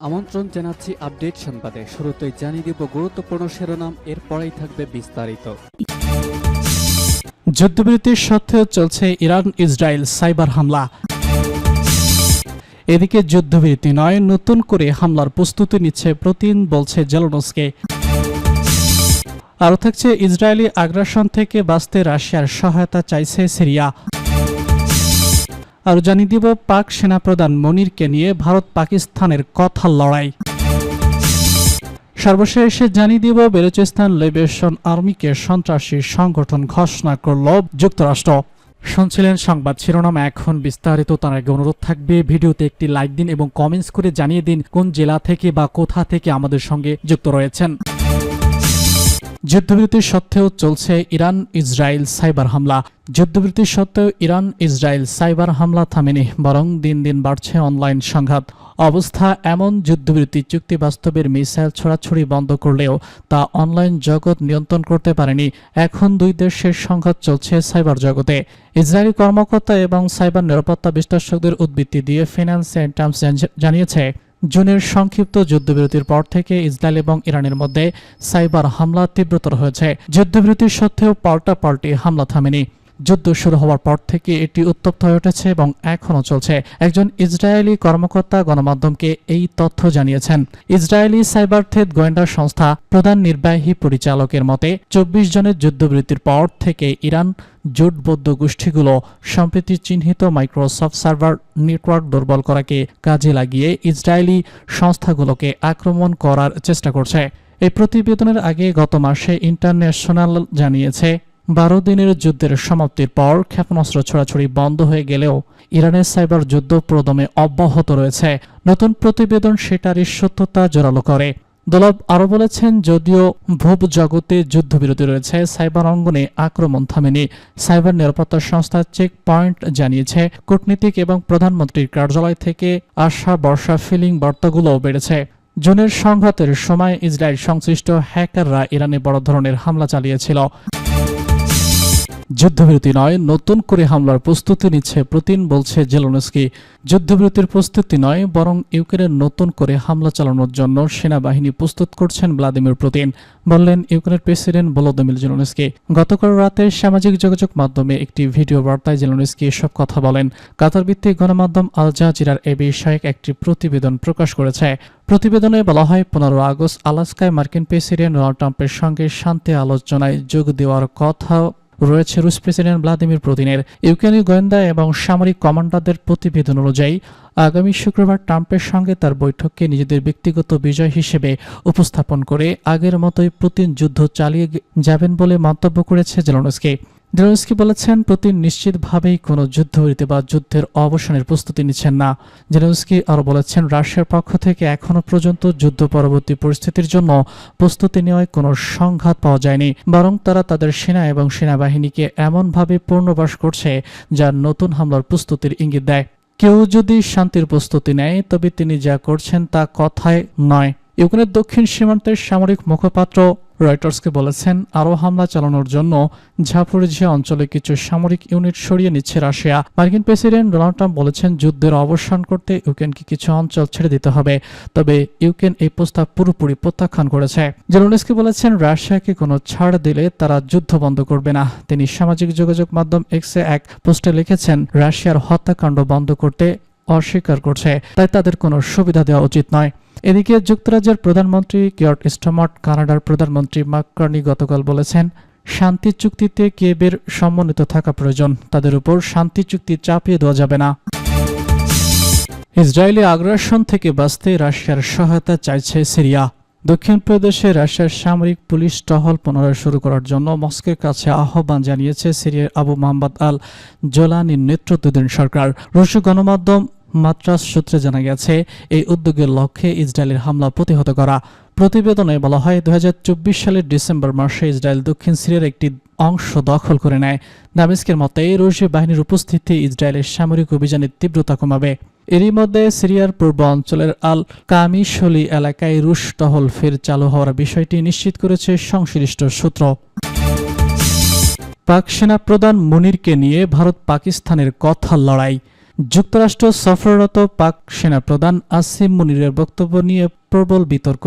আমন্ত্রণ জানাচ্ছি আপডেট সংবাদে। শুরুতেই জানিয়ে দিব গুরুত্বপূর্ণ শিরোনাম, এরপরেই থাকবে বিস্তারিত। যুদ্ধবিরতির সত্ত্বেও চলছে ইরান ইসরায়েল সাইবার হামলা। এদিকে যুদ্ধবিরতি নয়, নতুন করে হামলার প্রস্তুতি নিচ্ছে পুতিন, বলছে জেলেনস্কি। আরও থাকছে ইসরায়েলি আগ্রাসন থেকে বাঁচতে রাশিয়ার সহায়তা চাইছে সিরিয়া। আর জানিয়ে দিব পাক সেনাপ্রধান মনিরকে নিয়ে ভারত পাকিস্তানের কথার লড়াই। সর্বশেষে জানিয়ে দিব বেলুচিস্তান লিবারেশন আর্মিকে সন্ত্রাসী সংগঠন ঘোষণা করল যুক্তরাষ্ট্র। শুনছিলেন সংবাদ শিরোনাম, এখন বিস্তারিত। তার আগে অনুরোধ থাকবে ভিডিওতে একটি লাইক দিন এবং কমেন্টস করে জানিয়ে দিন কোন জেলা থেকে বা কোথা থেকে আমাদের সঙ্গে যুক্ত রয়েছেন। যুদ্ধবিরতির সত্ত্বেও চলছে ইরান ইসরায়েল সাইবার হামলা। যুদ্ধবিরতির সত্ত্বেও ইরান ইসরায়েল সাইবার হামলা থামেনি, বরং দিন দিন বাড়ছে অনলাইন সংঘাত। অবস্থা এমন, যুদ্ধবিরতি চুক্তি বাস্তবের মিসাইল ছোড়াছুড়ি বন্ধ করলেও তা অনলাইন জগৎ নিয়ন্ত্রণ করতে পারেনি। এখন দুই দেশের সংঘাত চলছে সাইবার জগতে। ইসরায়েলি কর্মকর্তা এবং সাইবার নিরাপত্তা বিশ্লেষকদের উদ্ধৃতি দিয়ে ফিনান্সিয়াল টাইমস জানিয়েছে, জুনের সংক্ষিপ্ত যুদ্ধবিরতির পর থেকে ইসরায়েল এবং ইরানের মধ্যে সাইবার হামলা তীব্রতর হয়েছে। যুদ্ধবিরতির সত্ত্বেও পাল্টাপাল্টি হামলা থামেনি। যুদ্ধ শুরু হওয়ার পর থেকে এটি উত্তপ্ত হয়ে উঠেছে এবং এখনও চলছে। একজন ইসরায়েলি কর্মকর্তা গণমাধ্যমকে এই তথ্য জানিয়েছেন। ইসরায়েলি সাইবার থ্রেট গোয়েন্দা সংস্থা প্রধান নির্বাহী পরিচালকের মতে 24 জনের যুদ্ধবিরতির পর থেকে ইরান জোটবদ্ধ গোষ্ঠীগুলো সম্প্রতি চিহ্নিত মাইক্রোসফট সার্ভার নেটওয়ার্ক দুর্বল করাকে কাজে লাগিয়ে ইসরায়েলি সংস্থাগুলোকে আক্রমণ করার চেষ্টা করছে। এই প্রতিবেদনের আগে গত মাসে ইন্টারন্যাশনাল জানিয়েছে 12 দিনের যুদ্ধের সমাপ্তির পর ক্ষেপণাস্ত্র ছোড়াছুড়ি বন্ধ হয়ে গেলেও ইরানের সাইবার যুদ্ধ প্রদমে অব্যাহত রয়েছে। নতুন প্রতিবেদন সেটারই সত্যতা জোরালো করে। দোলাব আরও বলেছেন, যদিও ভূ জগতে যুদ্ধবিরতি রয়েছে, সাইবার অঙ্গনে আক্রমণ থামেনি। সাইবার নিরাপত্তা সংস্থা চেক পয়েন্ট জানিয়েছে, কূটনীতিক এবং প্রধানমন্ত্রীর কার্যালয় থেকে আসা বর্ষা ফিলিং বার্তাগুলোও বেড়েছে। জুনের সংঘাতের সময় ইসরায়েল সংশ্লিষ্ট হ্যাকাররা ইরানে বড় ধরনের হামলা চালিয়েছিল। যুদ্ধবিরতি নয়, নতুন করে হামলার প্রস্তুতি নিচ্ছে পুতিন, বলছে জেলেনস্কি। যুদ্ধবিরতির প্রস্তুতি নয়, বরং ইউক্রেনের নতুন করে হামলা চালানোর জন্য সেনাবাহিনী প্রস্তুত করছেন ভ্লাদিমির পুতিন, বললেন ইউক্রেনের প্রেসিডেন্ট ভলোদিমির জেলেনস্কি। গতকাল রাতে সামাজিক যোগাযোগ মাধ্যমে একটি ভিডিও বার্তায় জেলেনস্কি এসব কথা বলেন। কাতার ভিত্তিক গণমাধ্যম আল জাজিরার এ বিষয়ক একটি প্রতিবেদন প্রকাশ করেছে। প্রতিবেদনে বলা হয়, 15 আগস্ট আলাস্কায় মার্কিন প্রেসিডেন্ট ডোনাল্ড ট্রাম্পের সঙ্গে শান্তি আলোচনায় যোগ দেওয়ার কথা রয়েছে রুশ প্রেসিডেন্ট ভ্লাদিমির পুতিনের। ইউক্রেনি গোয়েন্দা এবং সামরিক কমান্ডারদের প্রতিবেদন অনুযায়ী আগামী শুক্রবার ট্রাম্পের সঙ্গে তার বৈঠককে নিজেদের ব্যক্তিগত বিজয় হিসেবে উপস্থাপন করে আগের মতোই পুতিন যুদ্ধ চালিয়ে যাবেন বলে মন্তব্য করেছে জেলেনস্কি। জেলেনস্কি বলেছেন, পুতিন নিশ্চিতভাবেই কোনো যুদ্ধবিরতি বা যুদ্ধের অবসানের প্রস্তুতি নিচ্ছেন না। জেলেনস্কি আরও বলেছেন, রাশিয়ার পক্ষ থেকে এখনও পর্যন্ত যুদ্ধ পরবর্তী পরিস্থিতির জন্য প্রস্তুতি নেওয়ায় কোনো সংঘাত পাওয়া যায়নি, বরং তারা তাদের সেনা এবং সেনাবাহিনীকে এমনভাবে পুনর্বাস করছে যা নতুন হামলার প্রস্তুতির ইঙ্গিত দেয়। কেউ যদি শান্তির প্রস্তুতি নেয়, তবে তিনি যা করছেন তা কথায় নয়। ইউক্রেনের দক্ষিণ সীমান্তের সামরিক মুখপাত্র রয়টার্সকে বলেছেন, আরও হামলা চালানোর জন্য ঝাপরিঝিয়া অঞ্চলে কিছু সামরিক ইউনিট সরিয়ে নিচ্ছে রাশিয়া। মার্কিন প্রেসিডেন্ট ডোনাল্ড ট্রাম্প বলেছেন, যুদ্ধের অবসান করতে ইউক্রেনকে কিছু অঞ্চল ছেড়ে দিতে হবে, তবে ইউক্রেন এই প্রস্তাব পুরোপুরি প্রত্যাখ্যান করেছে। জেলেনস্কি বলেছেন, রাশিয়াকে কোনো ছাড় দিলে তারা যুদ্ধ বন্ধ করবে না। তিনি সামাজিক যোগাযোগ মাধ্যম এক্সে এক পোস্টে লিখেছেন, রাশিয়ার হত্যাকাণ্ড বন্ধ করতে অস্বীকার করছে, তাই তাদের কোনো সুবিধা দেওয়া উচিত নয়। এদিকে যুক্তরাজ্যের প্রধানমন্ত্রী কিয়ার স্টারমার কানাডার প্রধানমন্ত্রী মার্ক কার্নি গতকাল বলেছেন, শান্তি চুক্তিতে কিয়েভের সম্মানিত থাকা প্রয়োজন, তাদের উপর শান্তি চুক্তি চাপিয়ে দেওয়া যাবে না। ইসরায়েলি আগ্রাসন থেকে বাঁচতে রাশিয়ার সহায়তা চাইছে সিরিয়া। দক্ষিণ প্রদেশে রাশিয়ার সামরিক পুলিশ টহল পুনরায় শুরু করার জন্য মস্কোর কাছে আহ্বান জানিয়েছে সিরিয়ার আবু মোহাম্মদ আল জোলানির নেতৃত্বাধীন সরকার। রুশ গণমাধ্যম মাত্রাস সূত্রে জানা গেছে, এই উদ্যোগের লক্ষ্যে ইসরায়েলের হামলা প্রতিহত করা। প্রতিবেদনে বলা হয়, 2024 সালের ডিসেম্বর মাসে ইসরায়েল দক্ষিণ সিরিয়ার একটি অংশ দখল করে নেয়। দামেস্কের মতে রুশ বাহিনীর উপস্থিতি ইসরায়েলের সামরিক অভিযানের তীব্রতা কমাবে। এরই মধ্যে সিরিয়ার পূর্ব অঞ্চলের আল কামিশলি এলাকায় রুশ টহল ফের চালু হওয়ার বিষয়টি নিশ্চিত করেছে সংশ্লিষ্ট সূত্র। পাক সেনাপ্রধান মনিরকে নিয়ে ভারত পাকিস্তানের কথার লড়াই। যুক্তরাষ্ট্র সফররত পাক সেনাপ্রধান আসিম মুনিরের বক্তব্য নিয়ে প্রবল বিতর্ক,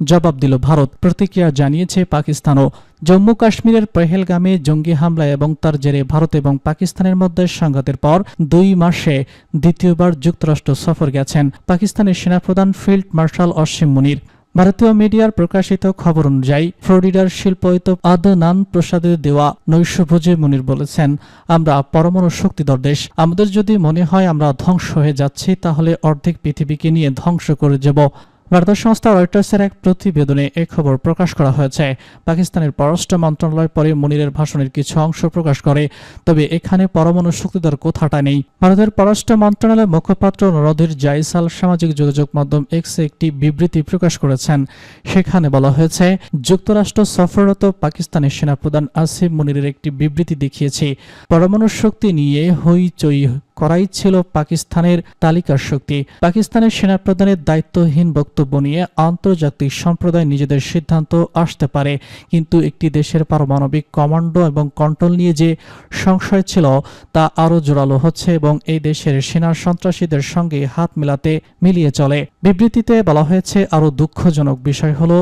জবাব দিল ভারত। প্রতিক্রিয়া জানিয়েছে পাকিস্তানও। জম্মু কাশ্মীরের পেহেলগামে জঙ্গি হামলা এবং তার জেরে ভারত এবং পাকিস্তানের মধ্যে সংঘাতের পর 2 মাসে দ্বিতীয়বার যুক্তরাষ্ট্র সফর গেছেন পাকিস্তানের সেনাপ্রধান ফিল্ড মার্শাল আসিম মুনির। ভারতীয় মিডিয়ার প্রকাশিত খবর অনুযায়ী ফ্লোরিডার শিল্পায়িত আদনান প্রসাদের দেওয়া নৈশভোজে মুনির বলেছেন, আমরা পরমাণু শক্তিধর দেশ। আমাদের যদি মনে হয় আমরা ধ্বংস হয়ে যাচ্ছি, তাহলে অর্ধেক পৃথিবীকে নিয়ে ধ্বংস করে যাব। বার্তা সংস্থা রয়টার্সের এক প্রতিবেদনে এ খবর প্রকাশ করা হয়েছে। পাকিস্তানের পররাষ্ট্র মন্ত্রণালয় পরে মুনিরের ভাষণের কিছু অংশ প্রকাশ করে, তবে এখানে পরমাণু শক্তিধর কথাটা নেই। ভারতের পররাষ্ট্র মন্ত্রণালয়ের মুখপাত্র রণধীর জয়সাল সামাজিক যোগাযোগ মাধ্যম এক্সে একটি বিবৃতি প্রকাশ করেছেন। সেখানে বলা হয়েছে, যুক্তরাষ্ট্র সফররত পাকিস্তানের সেনাপ্রধান আসিম মুনিরের একটি বিবৃতি দেখিয়েছে, পরমাণু শক্তি নিয়ে হইচই করাই ছিল পাকিস্তানের তালিকার শক্তি। পাকিস্তানের সেনাপ্রধানের দায়িত্বহীন বক্তব্য নিয়ে আন্তর্জাতিক সম্প্রদায় নিজেদের সিদ্ধান্ত আসতে পারে, কিন্তু একটি দেশের পারমাণবিক কমান্ডো এবং কন্ট্রোল নিয়ে যে সংশয় ছিল তা আরও জোরালো হচ্ছে এবং এই দেশের সেনা সন্ত্রাসীদের সঙ্গে হাত মিলিয়ে চলে। বিবৃতিতে বলা হয়েছে, আরও দুঃখজনক বিষয় হলো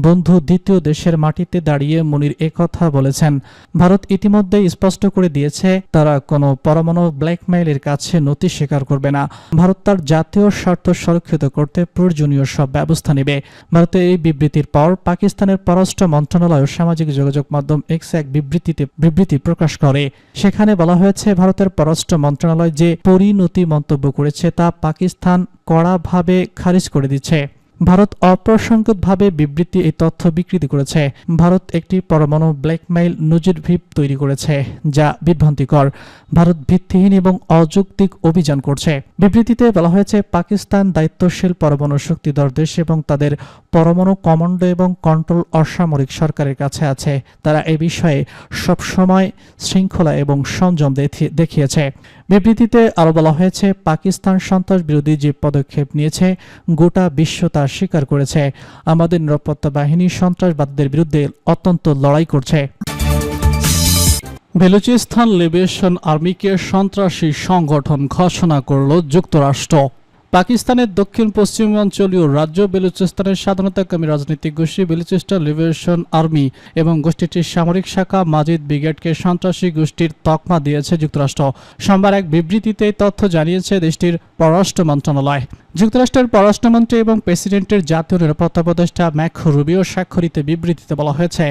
বন্ধু দ্বিতীয় দেশের মাটিতে দাঁড়িয়ে মুনির একথা বলেছেন। ভারত ইতিমধ্যেই স্পষ্ট করে দিয়েছে তারা কোনো পরমাণু ব্ল্যাকমেইলের কাছে নতি স্বীকার করবে না। ভারত তার জাতীয় স্বার্থ সুরক্ষিত করতে প্রয়োজনীয় সব ব্যবস্থা নেবে। ভারতের এই বিবৃতির পর পাকিস্তানের পররাষ্ট্র মন্ত্রণালয় সামাজিক যোগাযোগ মাধ্যম এক্স এক বিবৃতি প্রকাশ করে। সেখানে বলা হয়েছে, ভারতের পররাষ্ট্র মন্ত্রণালয় যে পরিণতি মন্তব্য করেছে তা পাকিস্তান কড়াভাবে খারিজ করে দিচ্ছে। ভারত অপ্রসঙ্গতভাবে বিবৃতি এই তথ্য বিকৃতি করেছে। ভারত একটি পরমাণু ব্ল্যাকমেইল নজিরভিপ তৈরি করেছে, যা বিভ্রান্তিকর। ভারত ভিত্তিহীন এবং অযৌক্তিক অভিযান করছে। বিবৃতিতে বলা হয়েছে, পাকিস্তান দায়িত্বশীল পরমাণু শক্তিধর দেশ এবং তাদের পরমাণু কমান্ডো এবং কন্ট্রোল অসামরিক সরকারের কাছে আছে। তারা এ বিষয়ে সবসময় শৃঙ্খলা এবং সংযম দেখিয়েছে। বিবৃতিতে আরও বলা হয়েছে, পাকিস্তান সন্ত্রাস বিরোধী যে পদক্ষেপ নিয়েছে গোটা বিশ্ব তা স্বীকার করেছে। আমাদের নিরাপত্তা বাহিনী সন্ত্রাসবাদীদের বিরুদ্ধে অত্যন্ত লড়াই করছে। বেলুচিস্তান লিবারেশন আর্মিকে সন্ত্রাসী সংগঠন ঘোষণা করল যুক্তরাষ্ট্র। পাকিস্তানের দক্ষিণ পশ্চিমাঞ্চলীয় রাজ্য বেলুচিস্তানের স্বাধীনতাকামী রাজনৈতিক গোষ্ঠী বেলুচিস্তান লিবারেশন আর্মি এবং গোষ্ঠীটির সামরিক শাখা মাজিদ ব্রিগেডকে সন্ত্রাসী গোষ্ঠীর তকমা দিয়েছে যুক্তরাষ্ট্র। সোমবার এক বিবৃতিতে তথ্য জানিয়েছে দেশটির পররাষ্ট্র মন্ত্রণালয়। যুক্তরাষ্ট্রের পররাষ্ট্রমন্ত্রী এবং প্রেসিডেন্টের জাতীয় নিরাপত্তা উপদেষ্টা ম্যাক রুবিও স্বাক্ষরিত বিবৃতিতে বলা হয়েছে,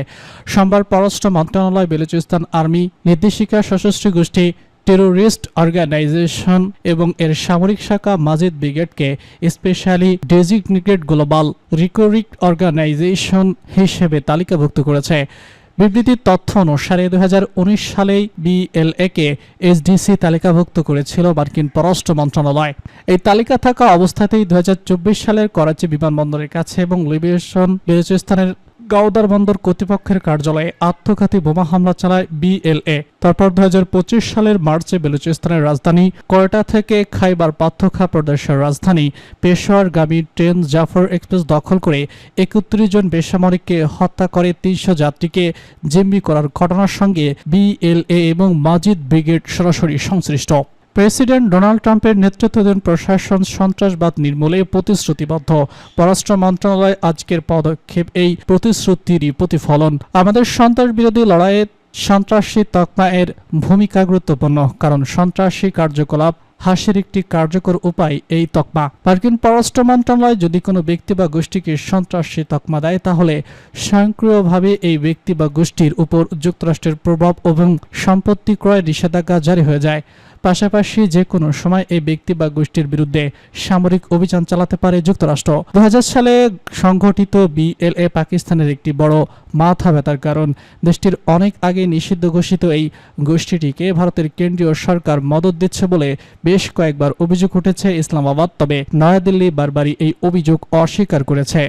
সোমবার পররাষ্ট্র মন্ত্রণালয় বেলুচিস্তান আর্মি নির্দেশিকা সশস্ত্র গোষ্ঠী টেরোরিস্ট অর্গানাইজেশন এবং এর সামরিক শাখা মাজিদ ব্রিগেডকে স্পেশালি ডেজিগনেটেড গ্লোবাল রিকরিক অর্গানাইজেশন হিসেবে তালিকাভুক্ত করেছে। বিবৃতির তথ্য অনুসারে 2019 সালেই বিএলএ-কে এসডিসি তালিকাভুক্ত করেছিল মার্কিন পররাষ্ট্র মন্ত্রণালয়। এই তালিকা থাকা অবস্থাতেই 2024 সালের করাচি বিমানবন্দরের কাছে এবং বেলুচিস্তানের গাওদার বন্দর কর্তৃপক্ষের কার্যালয়ে আত্মঘাতী বোমা হামলা চালায় বিএলএ। তারপর 2025 সালের মার্চে বেলুচিস্তানের রাজধানী কোয়েটা থেকে খাইবার পাখতুনখোয়া প্রদেশের রাজধানী পেশোয়ারগামী ট্রেন জাফর এক্সপ্রেস দখল করে 31 জন বেসামরিককে হত্যা করে 300 যাত্রীকে জিম্মি করার ঘটনার সঙ্গে বিএলএ এবং মাজিদ ব্রিগেড সরাসরি সংশ্লিষ্ট। প্রেসিডেন্ট ডোনাল্ড ট্রাম্পের নেতৃত্বাধীন প্রশাসন সন্ত্রাসবাদ নির্মূলে প্রতিশ্রুতিবদ্ধ। পররাষ্ট্র মন্ত্রণালয় আজকের পদক্ষেপ এই প্রতিশ্রুতিরই প্রতিফলন। আমাদের সন্ত্রাস বিরোধী লড়াইয়ে সন্ত্রাসী তকমা এর ভূমিকা গুরুত্বপূর্ণ, কারণ সন্ত্রাসী কার্যকলাপ হ্রাসের একটি কার্যকর উপায় এই তকমা। মার্কিন পররাষ্ট্র মন্ত্রণালয় যদি কোনো ব্যক্তি বা গোষ্ঠীকে সন্ত্রাসী তকমা দেয়, তাহলে স্বয়ংক্রিয়ভাবে এই ব্যক্তি বা গোষ্ঠীর উপর যুক্তরাষ্ট্রের প্রভাব এবং সম্পত্তি ক্রয় নিষেধাজ্ঞা জারি হয়ে যায়। পাশাপাশি যে কোনো সময় এই ব্যক্তি বা গোষ্ঠীর বিরুদ্ধে সামরিক অভিযান চালাতে পারে যুক্তরাষ্ট্র। 2000 সালে সংঘটিত বিএলএ পাকিস্তানের একটি বড় মাথা ব্যথার কারণ। দেশটির অনেক আগে নিষিদ্ধ ঘোষিত এই গোষ্ঠীটিকে ভারতের কেন্দ্রীয় সরকার মদত দিচ্ছে বলে বেশ কয়েকবার অভিযোগ উঠেছে ইসলামাবাদ, তবে নয়াদিল্লি বারবারই এই অভিযোগ অস্বীকার করেছে।